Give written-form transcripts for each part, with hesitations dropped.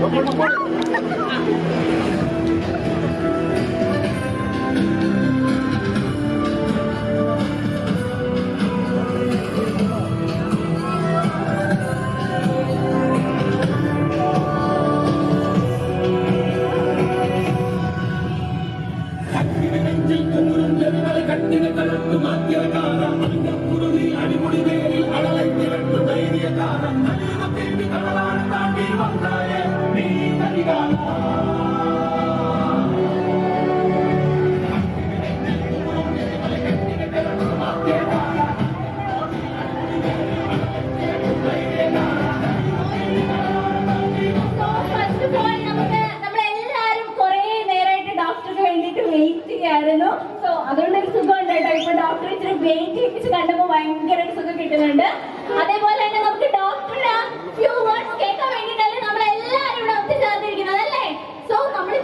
So അതുകൊണ്ടൊരു സുഖമുണ്ട് കേട്ടോ. ഇപ്പൊ ഡോക്ടർ ഇച്ചിരി വെയിറ്റ് ചെയ്യിപ്പിച്ച് കണ്ടപ്പോൾ ഭയങ്കര സുഖം കിട്ടുന്നുണ്ട്. അതേപോലെ തന്നെ നമുക്ക് ഡോക്ടറിന് ഫ്യൂ വേർഡ്സ് കേൾക്കാൻ വേണ്ടിയിട്ടല്ലേ നമ്മളെല്ലാവരും ഇവിടെ ഒത്തുചേർന്നിരിക്കുന്നത് അല്ലേ? സോ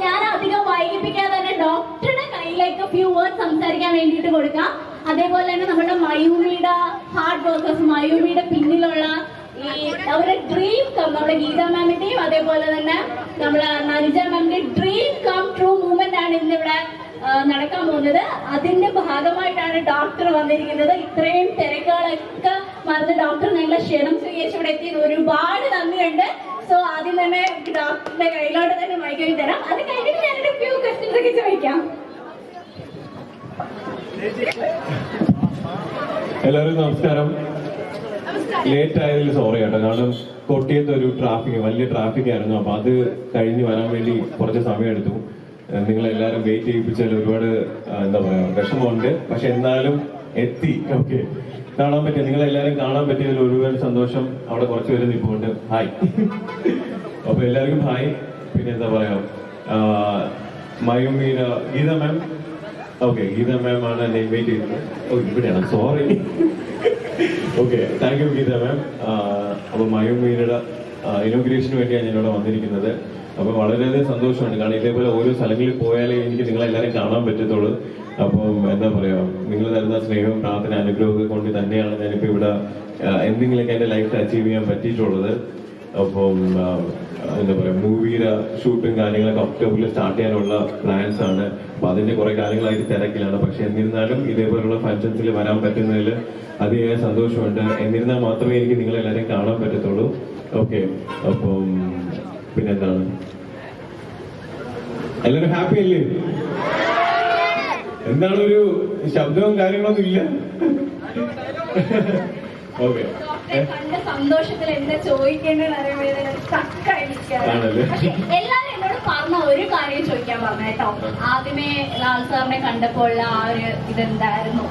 ഞാൻ അധികം വൈകിപ്പിക്കാതെ തന്നെ ഡോക്ടറുടെ കയ്യിലേക്ക് ഫ്യൂ വേർഡ്സ് സംസാരിക്കാൻ വേണ്ടിയിട്ട് കൊടുക്കാം. അതേപോലെ തന്നെ നമ്മുടെ മയൂമിയുടെ ഹാർഡ് വർക്കേഴ്സ്, മയൂമിയുടെ പിന്നിലുള്ള ഈ അവരുടെ ഡ്രീം കം, നമ്മുടെ ഗീത മാമിന്റെയും അതേപോലെ തന്നെ നമ്മുടെ നരിജ മാമിന്റെ ഡ്രീം കം ട്രൂ മൂവ്മെന്റ് ആണ് ഇന്നിവിടെ നടക്കാൻ പോകുന്നത്. അതിന്റെ ഭാഗമായിട്ടാണ് ഡോക്ടർ വന്നിരിക്കുന്നത്. ഇത്രയും തിരക്കുകളൊക്കെ മറന്ന് ഡോക്ടർ ഞങ്ങളെ ക്ഷണം സ്വീകരിച്ച് ഇവിടെ എത്തിയത് ഒരുപാട് നന്ദിയുണ്ട്. സോ ആദ്യം തന്നെ ഡോക്ടറുടെ കയ്യിലോട്ട് തന്നെ മൈക്ക് തരാം. അത് കഴിഞ്ഞിട്ട് ഞാനൊരു ഫ്യൂ ക്വസ്റ്റ്യൻസ് ഒക്കെ ചോദിക്കാം. എല്ലാവരും നമസ്കാരം. ലേറ്റ് ആയതിൽ സോറി കേട്ടോ, കാരണം കോട്ടയത്ത് ഒരു വലിയ ട്രാഫിക് ആയിരുന്നു. അപ്പൊ അത് കഴിഞ്ഞ് വരാൻ വേണ്ടി കുറച്ച് സമയം എടുത്തു. നിങ്ങളെല്ലാരും വെയിറ്റ് ചെയ്യിപ്പിച്ചാൽ ഒരുപാട് എന്താ പറയാ വിഷമമുണ്ട്. പക്ഷെ എന്നാലും എത്തി. ഓക്കെ, കാണാൻ പറ്റിയ നിങ്ങളെല്ലാരും കാണാൻ പറ്റിയതിൽ ഒരുപാട് സന്തോഷം. അവിടെ കുറച്ച് പേര് നിൽപ്പുണ്ട്. ഹായ്. അപ്പൊ എല്ലാവർക്കും ഹായ്. പിന്നെ എന്താ പറയാ, Mayumeera Geetha ma'am. Okay, Geetha ma'am ആണ് എന്നെ ഇൻവൈറ്റ് ചെയ്തത്. ഓ ഇവിടെയാണ്, sorry. Okay, thank you Geetha ma'am. അപ്പൊ മയൂമീരയുടെ ഇനോഗ്രേഷന് വേണ്ടിയാണ് ഞാനിവിടെ വന്നിരിക്കുന്നത്. അപ്പൊ വളരെയധികം സന്തോഷമുണ്ട്. കാരണം ഇതേപോലെ ഓരോ സ്ഥലങ്ങളിൽ പോയാലേ എനിക്ക് നിങ്ങളെല്ലാവരും കാണാൻ പറ്റത്തുള്ളൂ. അപ്പം എന്താ പറയാ, നിങ്ങൾ തരുന്ന സ്നേഹവും പ്രാർത്ഥന അനുഗ്രഹമൊക്കെ കൊണ്ട് തന്നെയാണ് ഞാനിപ്പോ ഇവിടെ എന്തെങ്കിലുമൊക്കെ എന്റെ ലൈഫിൽ അച്ചീവ് ചെയ്യാൻ പറ്റിയിട്ടുള്ളത്. അപ്പം എന്താ പറയാ, മൂവിയുടെ ഷൂട്ടും കാര്യങ്ങളൊക്കെ ഒക്ടോബറിൽ സ്റ്റാർട്ട് ചെയ്യാനുള്ള പ്ലാൻസ് ആണ്. അപ്പൊ അതിന്റെ കുറെ കാര്യങ്ങളായിട്ട് തിരക്കിലാണ്. പക്ഷെ എന്നിരുന്നാലും ഇതേപോലുള്ള ഫംഗ്ഷൻസിൽ വരാൻ പറ്റുന്നതിൽ അതിയായ സന്തോഷമുണ്ട്. എന്നിരുന്നാൽ മാത്രമേ എനിക്ക് നിങ്ങളെല്ലാവരെയും കാണാൻ പറ്റത്തുള്ളൂ. ഓക്കെ, അപ്പം പിന്നെന്താണ്, എല്ലാവരും ഹാപ്പി അല്ലേ? എന്താണ് ഒരു ശബ്ദവും കാര്യങ്ങളൊന്നും ഇല്ല? ഓക്കെ, സന്തോഷത്തിൽ എന്താ ചോദിക്കേണ്ടതെന്ന് എല്ലാരും എന്നോട് പറഞ്ഞ ഒരു കാര്യം ചോദിക്കാൻ പറഞ്ഞ കേട്ടോ. ആദ്യമേ ലാൽ സാറിനെ കണ്ടപ്പോൾ ആ ഒരു ഇതെന്തായിരുന്നു?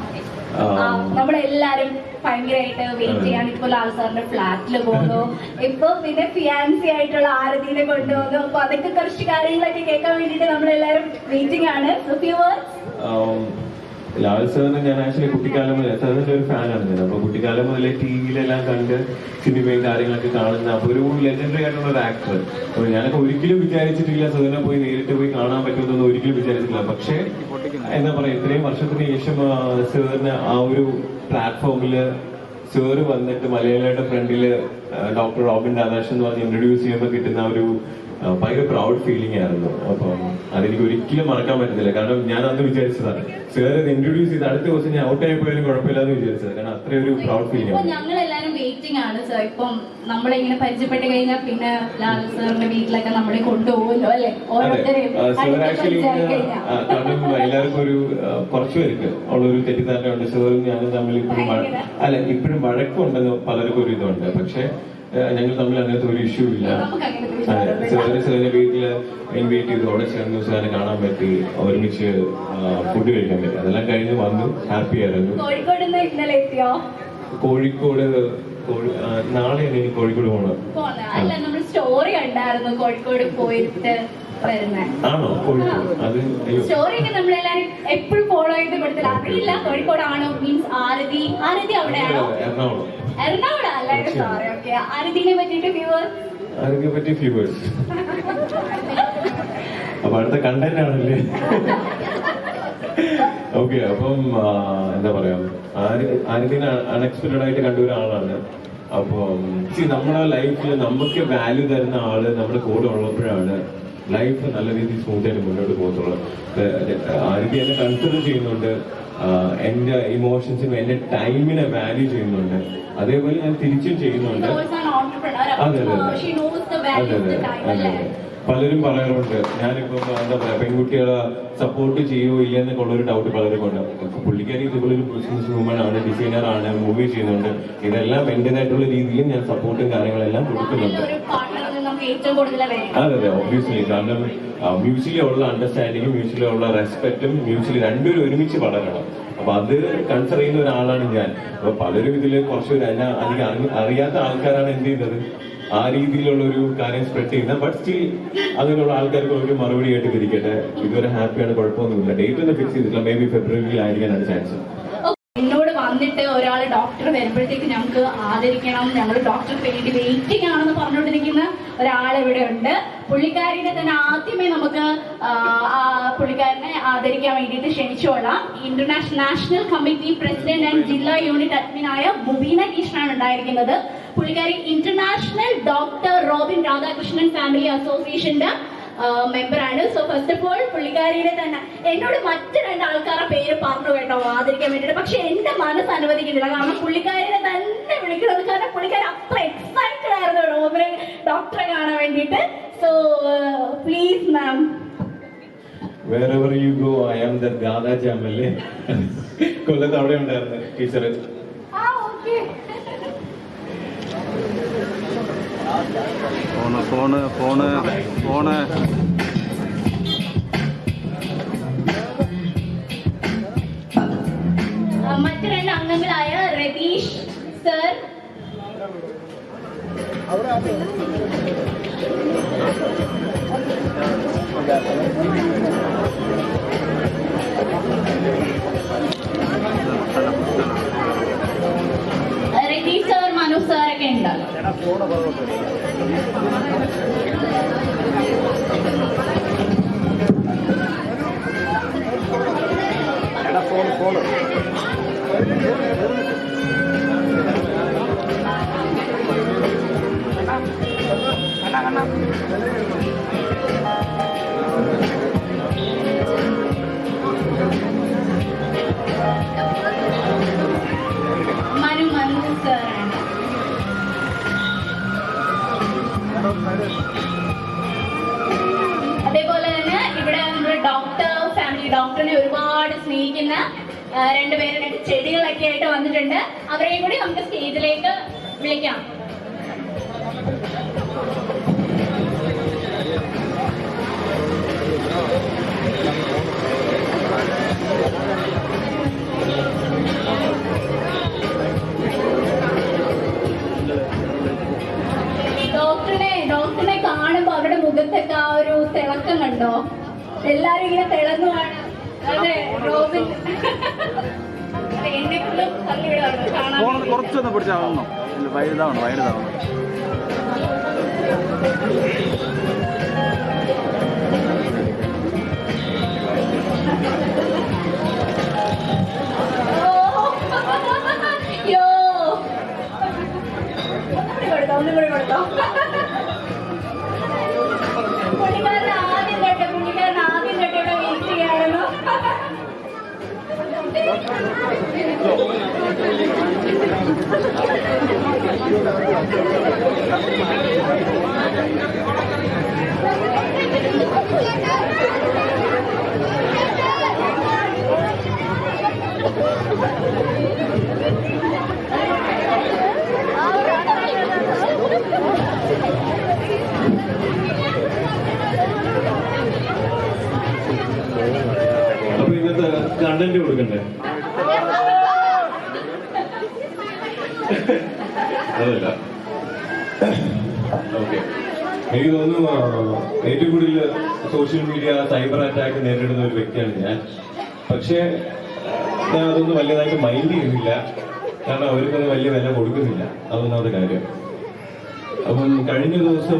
നമ്മളെല്ലാരും ഭയങ്കരമായിട്ട് വെയിറ്റ് ചെയ്യാണ്. ഇപ്പൊ ലാൽ സാറിന്റെ ഫ്ലാറ്റിൽ പോകുന്നു, ഇപ്പൊ പിന്നെ ഫിയാൻസി ആയിട്ടുള്ള ആരതിനെ കൊണ്ടുപോകുന്നു. അപ്പൊ അതൊക്കെ കുറച്ച് കാര്യങ്ങളൊക്കെ കേൾക്കാൻ വേണ്ടിട്ട് നമ്മളെല്ലാരും വെയിറ്റിംഗ് ആണ്. ലാൽ സാറിന് ഞാൻ ആക്ച്വലി കുട്ടിക്കാലം മുതലേ സാറിന്റെ ഒരു ഫാനാണ് ഞാൻ. അപ്പൊ കുട്ടിക്കാലം മുതലേ ടിവിയിലെല്ലാം കണ്ട് സിനിമയും കാര്യങ്ങളൊക്കെ കാണുന്ന അപ്പൊ ഒരു ലെജൻഡറി ആയിട്ടുള്ള ഒരു ആക്ടർ. അപ്പൊ ഞാനൊക്കെ ഒരിക്കലും വിചാരിച്ചിട്ടില്ല സാറിനെ പോയി നേരിട്ട് പോയി കാണാൻ പറ്റുമെന്നൊന്നും ഒരിക്കലും വിചാരിച്ചിട്ടില്ല. പക്ഷെ എന്താ പറയാ, ഇത്രയും വർഷത്തിന് ശേഷം സാറിന് ആ ഒരു പ്ലാറ്റ്ഫോമില് സാറ് വന്നിട്ട് മലയാളിയുടെ ഫ്രണ്ടില് ഡോക്ടർ റോബിൻ രാധാകൃഷ്ണൻ എന്ന് പറഞ്ഞ് ഇൻട്രൊഡ്യൂസ് ചെയ്യുമ്പോൾ കിട്ടുന്ന ഒരു ഭയങ്കര പ്രൗഡ് ഫീലിംഗ് ആയിരുന്നു. അപ്പം അതെനിക്ക് ഒരിക്കലും മറക്കാൻ പറ്റത്തില്ല. കാരണം ഞാൻ അന്ന് വിചാരിച്ചതാണ് സാർ ഇത് ഇൻട്രൊഡ്യൂസ് ചെയ്ത് അടുത്ത ദിവസം ഞാൻ ഔട്ടായി പോയാലും കുഴപ്പമില്ലാന്ന് വിചാരിച്ചത്. കാരണം അത്രയൊരു പ്രൗഡ് ഫീലിംഗ് ആണ്. ഞങ്ങളെല്ലാരും വെയിറ്റിംഗ് ആണ് സർ. ഇപ്പം നമ്മളിങ്ങനെ പരിചയപ്പെട്ട് കഴിഞ്ഞാൽ പിന്നെ ലാൽ സാറിന്റെ വീട്ടിലൊക്കെ നമ്മളെ കൊണ്ടുപോകുമല്ലോ അല്ലെ? സാർ ആക്ച്വലി കാരണം എല്ലാവർക്കും ഒരു കുറച്ചു പേർക്ക് ഉള്ളൊരു തെറ്റിദ്ധാരണ ഉണ്ട്. സാറും ഞാനും തമ്മിൽ ഇപ്പോഴും വഴക്കമുണ്ടെന്ന് പലർക്കും ഒരു ഇതുണ്ട്. പക്ഷെ ഞങ്ങൾ തമ്മിൽ അങ്ങനത്തെ ഒരു ഇഷ്യൂ ഇല്ല. സാറിന്റെ വീട്ടില് ഇൻവൈറ്റ് ചെയ്തു, അവിടെ ചേർന്ന് സാറിനെ കാണാൻ പറ്റി, ഒരുമിച്ച് ഫുഡ് കഴിക്കാൻ പറ്റി. അതെല്ലാം കഴിഞ്ഞ് വന്നു, ഹാപ്പി ആയിരുന്നു. കോഴിക്കോട് നാളെ എനിക്ക് കോഴിക്കോട് പോകണം. സ്റ്റോറി ഉണ്ടായിരുന്നു കോഴിക്കോട് പോയിട്ട് ആണോ? കോഴിക്കോട് അത് സ്റ്റോറി ഒക്കെ നമ്മളെല്ലാരും എപ്പോഴും ഫോളോ ചെയ്ത് കൊടുത്തില്ല. അറിയില്ല കോഴിക്കോടാണോ മീൻസ് ആരതി അവിടെയാണോ? എറണാകുളം അല്ലേ? സോറി. ഓക്കെ, ആരതിനെ പറ്റിയിട്ട് ഫ്യൂവേഴ്സ് അപ്പൊ അടുത്ത കണ്ടന്റ് ആണല്ലേ? ഓക്കെ, അപ്പം എന്താ പറയാ, ആരതിനെ അൺഎക്സ്പെക്ടഡ് ആയിട്ട് കണ്ട ഒരാളാണ്. അപ്പം നമ്മുടെ ലൈഫിൽ നമുക്ക് വാല്യൂ തരുന്ന ആള് നമ്മുടെ കൂടെ ഉള്ളപ്പോഴാണ് ലൈഫ് നല്ല രീതിയിൽ സ്മൂത്ത് ആയിട്ട് മുന്നോട്ട് പോകത്തുള്ളൂ. ആദ്യം എന്നെ കൺസിഡർ ചെയ്യുന്നുണ്ട്, എന്റെ ഇമോഷൻസിനും എന്റെ ടൈമിനെ വാല്യൂ ചെയ്യുന്നുണ്ട്, അതേപോലെ ഞാൻ തിരിച്ചും ചെയ്യുന്നുണ്ട്. അതെ അതെ അതെ അതെ അതെ അതെ. പലരും പറയാറുണ്ട് ഞാനിപ്പോ എന്താ പറയാ പെൺകുട്ടികളെ സപ്പോർട്ട് ചെയ്യുമോ ഇല്ലെന്നൊക്കെ ഒരു ഡൗട്ട് പലരും ഉണ്ട്. പുള്ളിക്കാരി ഇതുപോലെ ഒരു ബിസിനസ് വുമൺ ആണ്, ഡിസൈനർ ആണ്, മൂവി ചെയ്യുന്നുണ്ട്. ഇതെല്ലാം എന്റേതായിട്ടുള്ള രീതിയിൽ ഞാൻ സപ്പോർട്ടും കാര്യങ്ങളെല്ലാം കൊടുക്കുന്നുണ്ട്. അതെ അതെ ഒബ്വിയസ്ലി. കാരണം മ്യൂച്വലി ഉള്ള അണ്ടർസ്റ്റാൻഡിങ്ങും മ്യൂച്വലി ഉള്ള റെസ്പെക്റ്റും മ്യൂച്വലി രണ്ടുപേരും ഒരുമിച്ച് വളരണം. അപ്പൊ അത് കൺസിഡർ ചെയ്യുന്ന ഒരാളാണ് ഞാൻ. അപ്പൊ പലരും ഇതില് കുറച്ച് അധികം അറിയാത്ത ആൾക്കാരാണ് എന്ത് ചെയ്യുന്നത്, ആ രീതിയിലുള്ള ഒരു കാര്യം സ്പ്രെഡ് ചെയ്യുന്നത്. ബട്ട് സ്റ്റിൽ അതിനുള്ള ആൾക്കാർക്ക് ഒരു മറുപടി ആയിട്ട് ഇരിക്കട്ടെ. ഇതുവരെ ഹാപ്പിയാണ്, കുഴപ്പമൊന്നുമില്ല. ഡേറ്റ് ഒന്നും ഫിക്സ് ചെയ്തിട്ടില്ല, മേ ബി ഫെബ്രുവരിയിലായിരിക്കാനാണ് ചാൻസ്. എന്നോട് വന്നിട്ട് ഒരാൾ ഡോക്ടർ വരുമ്പോഴത്തേക്ക് ഞങ്ങൾക്ക് ആദരിക്കണം, ഞങ്ങൾ ഡോക്ടർക്ക് വേണ്ടി വെയിറ്റിംഗ് ആണെന്ന് പറഞ്ഞുകൊണ്ടിരിക്കുന്ന ഒരാൾ ഇവിടെ ഉണ്ട്. പുള്ളിക്കാരിനെ തന്നെ ആദ്യമേ നമുക്ക് പുള്ളിക്കാരനെ ആദരിക്കാൻ വേണ്ടിയിട്ട് ക്ഷണിച്ചോളാം. നാഷണൽ കമ്മിറ്റി പ്രസിഡന്റ് ആൻഡ് ജില്ലാ യൂണിറ്റ് അഡ്മിനായ മുബീന കൃഷ്ണനാണ് ഉണ്ടായിരിക്കുന്നത്. പുള്ളിക്കാരി international doctor Robin Radhakrishnan family അസോസിയേഷന്റെ മെമ്പറാണ്. സോ ഫസ്റ്റ് ഓഫ് ഓൾ പുള്ളിക്കാരിയുടെ തന്നെ എന്നോട് മറ്റു 2 ആൾക്കാരുടെ പേര് പറഞ്ഞു കേട്ടോ ആദരിക്കാൻ വേണ്ടിയിട്ട്. പക്ഷെ എന്റെ മനസ്സ് അനുവദിക്കുന്നില്ല, കാരണം പുള്ളിക്കാരിനെ തന്നെ വിളിക്കുന്നത്. കാരണം പുള്ളിക്കാരി അത്ര എക്സൈറ്റഡ് ആയിരുന്നു റോബിനെ ഡോക്ടറെ കാണാൻ വേണ്ടിയിട്ട്. So please ma'am. Wherever you go, I am the Gada Jamale. കൊല്ലത്ത് അവിടെ ഉണ്ടായിരുന്നു ടീച്ചർ. ഫോണ് മറ്റു 2 അംഗങ്ങളായ Ratheesh sir, Ratheesh sir, Manu sir ഒക്കെ ഉണ്ട്. മനു സാറാണ്. അതേപോലെ തന്നെ ഇവിടെ നമ്മുടെ ഡോക്ടറിനെ ഒരുപാട് സ്നേഹിക്കുന്ന 2 പേര് 2 ചെടികളൊക്കെ ആയിട്ട് വന്നിട്ടുണ്ട്. അവരെയും കൂടി നമുക്ക് സ്റ്റേജിലേക്ക് വിളിക്കാം. ഡോക്ടറിനെ കാണുമ്പോ അവരുടെ മുഖത്തൊക്കെ ആ ഒരു തിളക്കം കണ്ടോ? എല്ലാരും ഇങ്ങനെ തിളങ്ങു കാണാം. അതെ റോബിൻ എന്നെക്കുള്ളും തള്ളിവിടാണ് കാണാൻ. കുറച്ചൊന്ന് പിടിച്ചാവണം, വൈകുതാവണം. ഒന്നും കൂടി കൊടുത്തോ. പുള്ളിക്കാരൻ ആദ്യം കെട്ടിയുടെ വെയിറ്റ് ചെയ്യായിരുന്നു. അപ്പൊ ഇന്നത്തെ കണ്ടന്റ് കൊടുക്കണ്ടേ? അതല്ല, ഓക്കെ. എനിക്ക് തോന്നുന്നു ഏറ്റവും കൂടുതൽ സോഷ്യൽ മീഡിയ സൈബർ അറ്റാക്ക് നേരിടുന്ന ഒരു വ്യക്തിയാണ് ഞാൻ. പക്ഷേ ഞാൻ അതൊന്നും വലിയതായിട്ട് മൈൻഡ് ചെയ്യുന്നില്ല, കാരണം അവർക്കൊന്നും വലിയ വില കൊടുക്കുന്നില്ല. അതൊന്നാമത്തെ കാര്യം. അപ്പം കഴിഞ്ഞ ദിവസം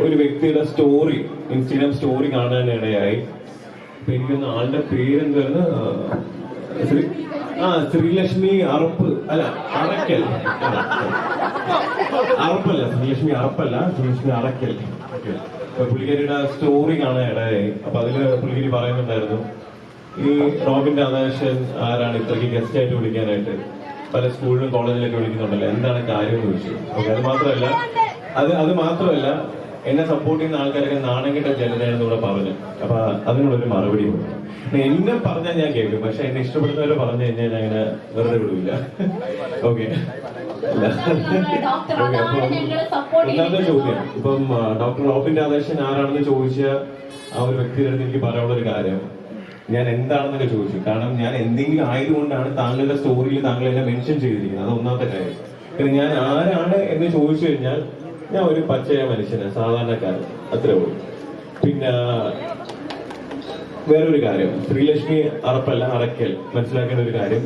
ഒരു വ്യക്തിയുടെ സ്റ്റോറി, ഇൻസ്റ്റഗ്രാം സ്റ്റോറി കാണാനിടയായി. അപ്പൊ എനിക്കൊന്ന് ആളുടെ പേരെന്തായിരുന്നു, ശ്രീലക്ഷ്മി അറപ്പ് അല്ല അറക്കൽ അറപ്പല്ല ശ്രീലക്ഷ്മി അറപ്പല്ല ശ്രീലക്ഷ്മി അറക്കൽ. അപ്പൊ പുള്ളിക്കാരിയുടെ സ്റ്റോറി കാണാൻ ഇടയായി. അപ്പൊ അതില് പുള്ളിക്കാരി പറയുന്നുണ്ടായിരുന്നു ഈ റോബിൻ രാധാകൃഷ്ണൻ ആരാണ് ഇത്രയ്ക്ക് ഗസ്റ്റ് ആയിട്ട് വിളിക്കാനായിട്ട്, പല സ്കൂളിലും കോളേജിലൊക്കെ വിളിക്കുന്നുണ്ടല്ലോ, എന്താണ് കാര്യം എന്ന് ചോദിച്ചു. ഓക്കെ, അത് മാത്രമല്ല എന്നെ സപ്പോർട്ട് ചെയ്യുന്ന ആൾക്കാരൊക്കെ നാണം കെട്ട ജനതയാണെന്ന് കൂടെ പറഞ്ഞു. അപ്പൊ അതിനുള്ളൊരു മറുപടി കൊടുത്തു. എന്നെ പറഞ്ഞാൽ ഞാൻ കേൾക്കും, പക്ഷെ എന്നെ ഇഷ്ടപ്പെടുന്നവരെ പറഞ്ഞു കഴിഞ്ഞാൽ ഞാൻ അങ്ങനെ വെറുതെ വിടില്ല. ഓക്കെ, ഒന്നാമത്തെ ചോദ്യം ഇപ്പം ഡോക്ടർ റോബിൻ രാധാകൃഷ്ണൻ ആരാണെന്ന് ചോദിച്ച ആ ഒരു വ്യക്തിയുടെ അടുത്ത് എനിക്ക് പറയാനുള്ള ഒരു കാര്യം, ഞാൻ എന്താണെന്നൊക്കെ ചോദിച്ചു. കാരണം ഞാൻ എന്തെങ്കിലും ആയതുകൊണ്ടാണ് താങ്കളുടെ സ്റ്റോറിയിൽ താങ്കൾ എന്നെ മെൻഷൻ ചെയ്തിരിക്കുന്നത്. അത് ഒന്നാമത്തെ കാര്യം. പിന്നെ ഞാൻ ആരാണ് എന്ന് ചോദിച്ചു കഴിഞ്ഞാൽ ഞാൻ ഒരു പച്ചയായ മനുഷ്യനാണ്, സാധാരണക്കാരൻ, അത്രേ ഉള്ളൂ. പിന്നെ വേറൊരു കാര്യം, ശ്രീലക്ഷ്മി അറപ്പല്ല അറക്കൽ. മനസ്സിലാക്കേണ്ട ഒരു കാര്യം,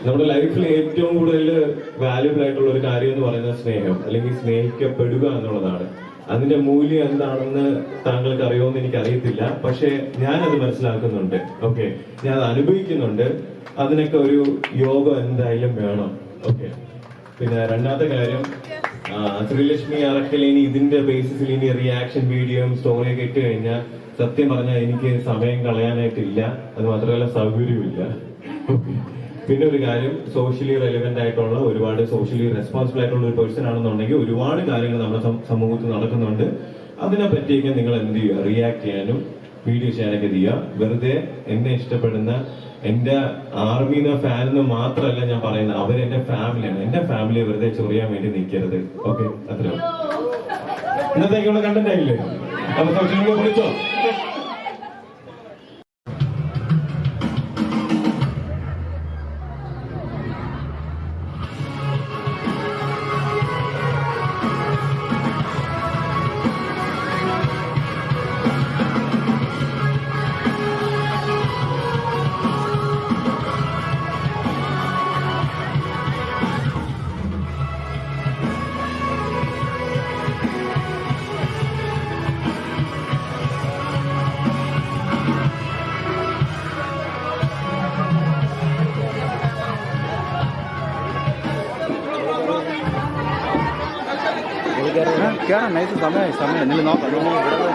നമ്മുടെ ലൈഫിൽ ഏറ്റവും കൂടുതൽ വാല്യുബിൾ ആയിട്ടുള്ള ഒരു കാര്യം എന്ന് പറയുന്നത് സ്നേഹം, അല്ലെങ്കിൽ സ്നേഹിക്കപ്പെടുക എന്നുള്ളതാണ്. അതിന്റെ മൂല്യം എന്താണെന്ന് താങ്കൾക്ക് അറിയുമെന്ന് എനിക്ക് അറിയത്തില്ല, പക്ഷെ ഞാനത് മനസ്സിലാക്കുന്നുണ്ട്. ഓക്കെ, ഞാൻ അത് അനുഭവിക്കുന്നുണ്ട്. അതിനൊക്കെ ഒരു യോഗം എന്തായാലും വേണം. ഓക്കെ, പിന്നെ രണ്ടാമത്തെ കാര്യം, ശ്രീലക്ഷ്മി അറക്കൽ ഇനി ഇതിന്റെ ബേസിസിൽ ഇനി റിയാക്ഷൻ വീഡിയോയും സ്റ്റോറിയൊക്കെ ഇട്ട് കഴിഞ്ഞാൽ സത്യം പറഞ്ഞാൽ എനിക്ക് സമയം കളയാനായിട്ടില്ല, അത് മാത്രമല്ല സൗകര്യമില്ല. പിന്നെ ഒരു കാര്യം, സോഷ്യലി റെലവെന്റ് ആയിട്ടുള്ള ഒരുപാട് സോഷ്യലി റെസ്പോൺസിബിൾ ആയിട്ടുള്ള ഒരു പേഴ്സൺ ആണെന്നുണ്ടെങ്കിൽ ഒരുപാട് കാര്യങ്ങൾ നമ്മുടെ സമൂഹത്തിൽ നടക്കുന്നുണ്ട്. അതിനെ പറ്റിയൊക്കെ നിങ്ങൾ എന്ത് ചെയ്യുക, റിയാക്ട് ചെയ്യാനും വീഡിയോ ചെയ്യാനൊക്കെ ചെയ്യുക. വെറുതെ എന്നെ ഇഷ്ടപ്പെടുന്ന എന്റെ ആർമിന്ന് ഫാൻ എന്ന് മാത്രമല്ല ഞാൻ പറയുന്നത്, അവരെന്റെ ഫാമിലിയാണ്. എന്റെ ഫാമിലിയെ വെറുതെ ചൊറിയാൻ വേണ്ടി നിൽക്കരുത്. ഓക്കെ, അത്രയും ഇന്നത്തേക്കുള്ള കണ്ടന്റ് ആയില്ലേ? അപ്പൊ സോഷ്യൽ മീഡിയ വിളിച്ചോ. കേറാൻ നൈസ് സമയം നിങ്ങൾ നോക്കാം.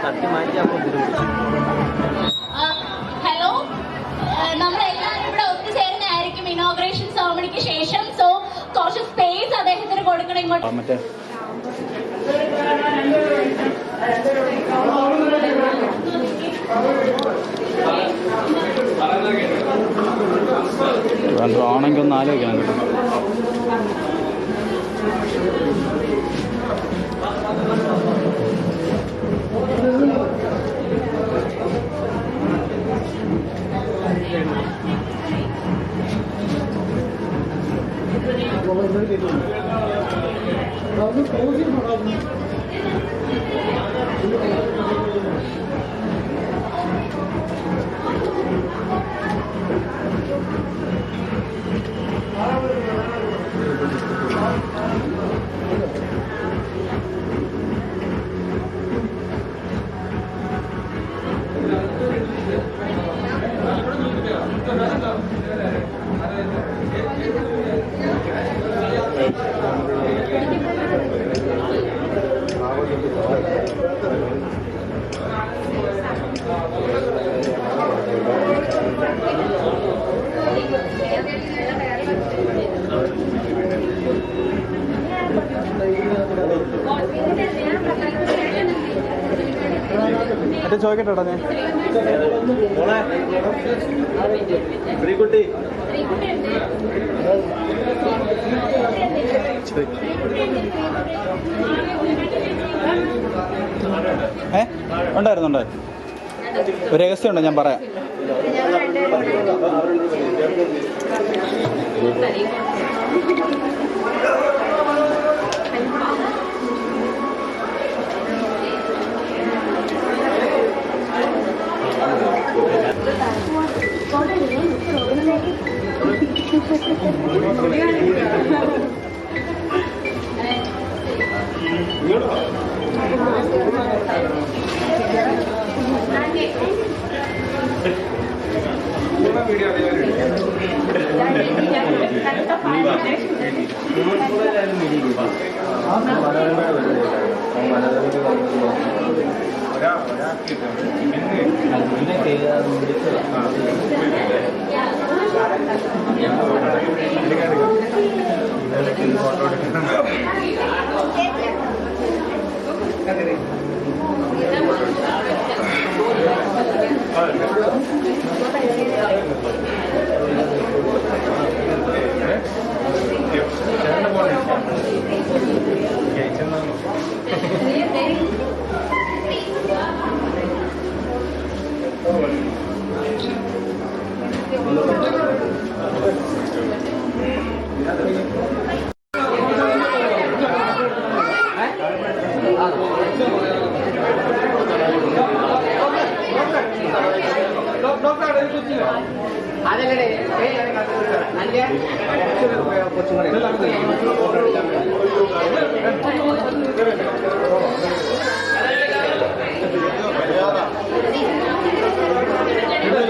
തട്ടി മാറ്റിയാൽ ഹലോ, നമ്മളെല്ലാവരും ഇവിടെ ഒത്തുചേരുന്നതായിരിക്കും ഇനോഗ്രേഷൻ സെറമണിക്ക് ശേഷം. സോ കുറച്ച് സ്പേസ് അദ്ദേഹത്തിന് കൊടുക്കണം ഇങ്ങോട്ട്. മറ്റേ ആണെങ്കിൽ ഒന്ന് ആലോചിക്കണം കേട്ടോ. ചോദിക്കട്ടോ ഞാൻ ശ്രീകുട്ടി ഉണ്ടായിരുന്നു ഒരു രഹസ്യമുണ്ട്, ഞാൻ പറയാം. വീഡിയോ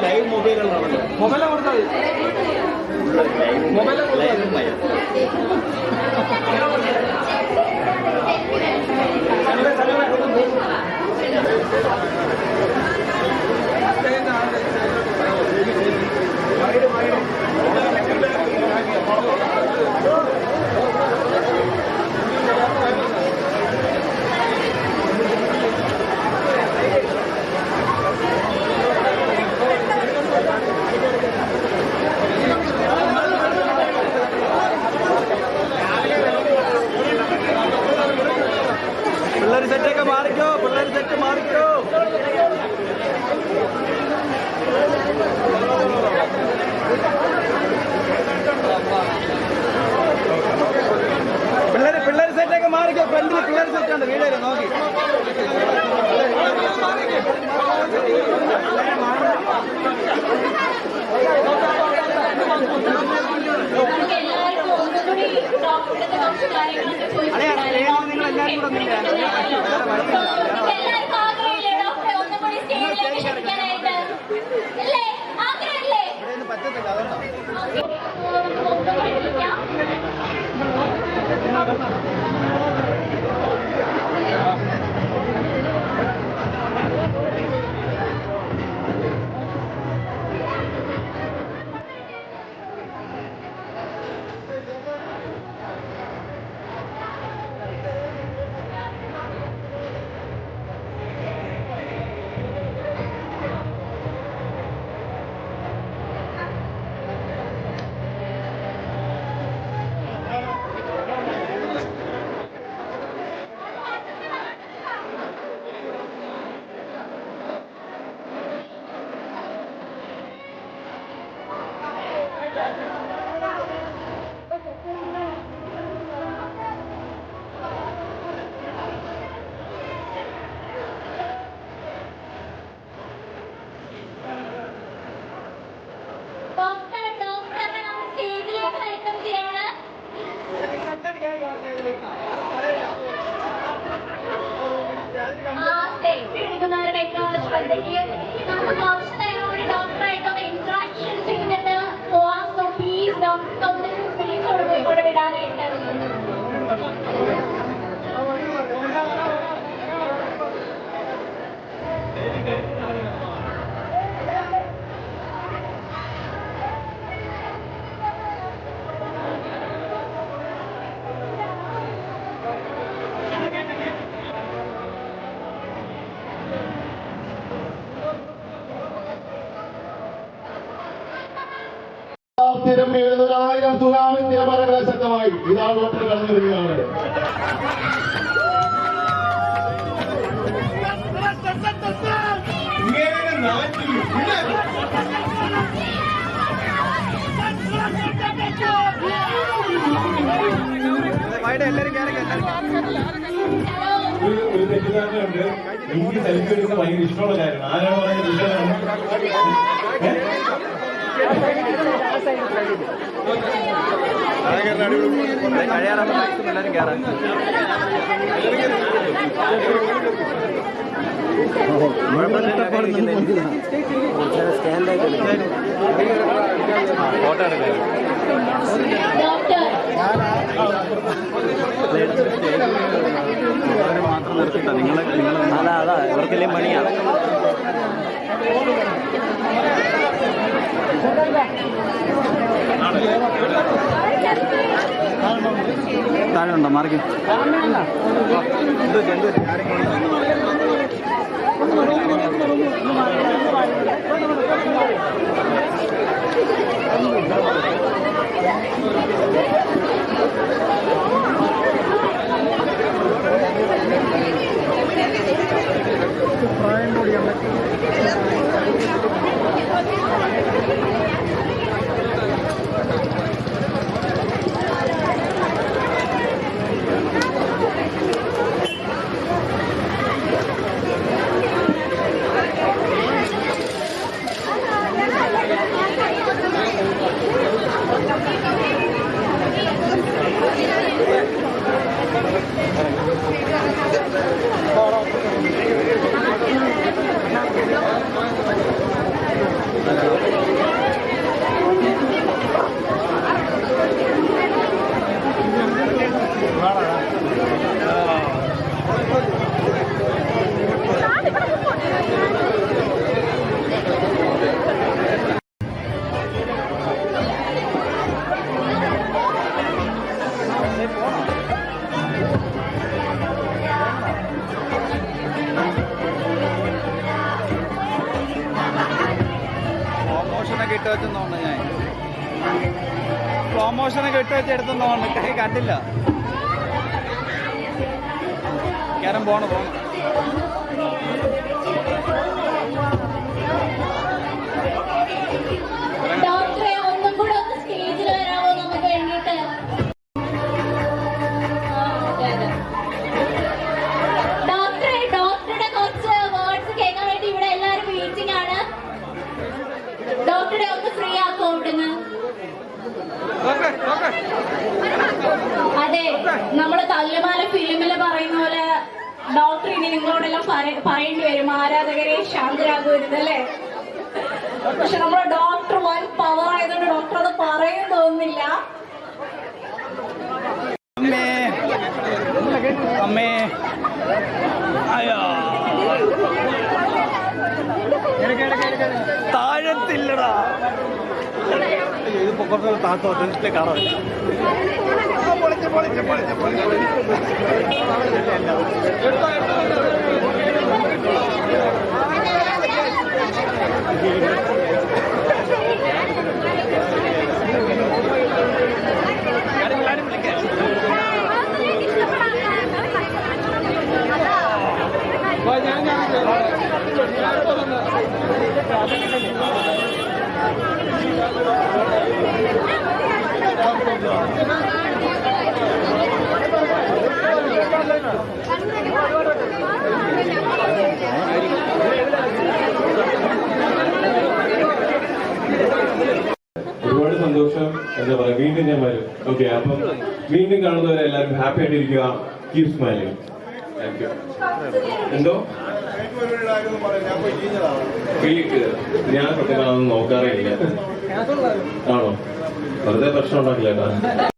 ലൈവ് മൊബൈൽ കൊടുത്താൽ മൊബൈൽ പിള്ളേർ സെറ്റൊക്കെ മാറിക്കോ, പിള്ളേർ സെറ്റ് മാറിക്കോ. പിള്ളേർ സെറ്റൊക്കെ മാറിക്കോ. ഫ്രണ്ടിൽ പിള്ളേർ സെറ്റുണ്ട്, വീഡിയോ നോക്കി. നിങ്ങൾ എല്ലാവരും കൂടെ പറ്റത്തില്ല, നമുക്ക് ആവശ്യമായിട്ട് ഒരു ഡോക്ടറായിട്ടൊന്ന് ഇന്ററാക്ഷൻ ചെയ്യുന്നുണ്ട്. സോ പ്ലീസ് ഡോക്ടർ കൂടെ വിടാനായിട്ട്. സ്ഥിരം 700,000 സുനാമി തിരമലകളെ ശക്തമായി ഇതാ ഡോക്ടർ കടന്നു വരികയാണ്. ഒരു തെറ്റിദ്ധാരണയുണ്ട്. എനിക്ക് സെൽഫി എടുക്കാൻ ഭയങ്കര ഇഷ്ടമുള്ള കാര്യമാണ്. ആരാണ് പറയുന്നത് ഇഷ്ടമാണ്? കഴിയാറാകുമ്പോൾ മാക്സിമം എല്ലാവരും കയറാൻ. ഫോട്ടോ എടുക്കാൻ കൊടുത്തിട്ടാ നിങ്ങളെ അതാ ഇവർക്കെല്ലാം പണിയാണ്. താഴെ ഉണ്ടോ മാറിക്കും പ്രായം കൂടിയാണ്. പ്രൊമോഷനൊക്കെ ഇട്ട് വെച്ച് എടുത്തെന്നോണ്ട് കൈ കണ്ടില്ല. കാരം പോണം. ഡോക്ടറെ ഒന്നും കൂടെ ഒന്ന് സ്റ്റേജിൽ വരാമോ നമുക്ക് വേണ്ടിയിട്ട്? ഡോക്ടറുടെ കുറച്ച് വേർഡ്സ് കേൾക്കാൻ വേണ്ടി ഇവിടെ എല്ലാവരും മീറ്റിംഗ് ആണ്. ഡോക്ടറെ ഒന്ന് ഫ്രീ ആക്കോ ഇവിടുന്ന്. അതെ, നമ്മള് തല്ലുമാല ഫിലിമില് പറയുന്ന പോലെ ഡോക്ടർ ഇനി നിങ്ങളോടെല്ലാം പറയേണ്ടി വരും, ആരാധകരെ ശാന്തരാകുവരുന്നല്ലേ. പക്ഷെ നമ്മുടെ ഡോക്ടർ വൻ പവർ ആയതുകൊണ്ട് ഡോക്ടർ അത് പറയും തോന്നുന്നില്ല. അമ്മേ അയ്യോ താഴത്തില്ലടാ. ഇത് പൊക്കത്തിൽ താത്തോ ടെൻറ്റിലെ കാണാറില്ല. ഒരുപാട് സന്തോഷം. എന്താ പറയാ, വീണ്ടും ഞാൻ വരും. ഓക്കെ, അപ്പം വീണ്ടും കാണുന്നവരെ എല്ലാവരും ഹാപ്പി ആയിട്ടിരിക്കുക. Keep smiling. Thank you. എന്തോ ഞാൻ സത്യം നോക്കാറേ ഇല്ല. ആണോ? വെറുതെ പ്രശ്നം ഉണ്ടാക്കില്ല കേട്ടോ.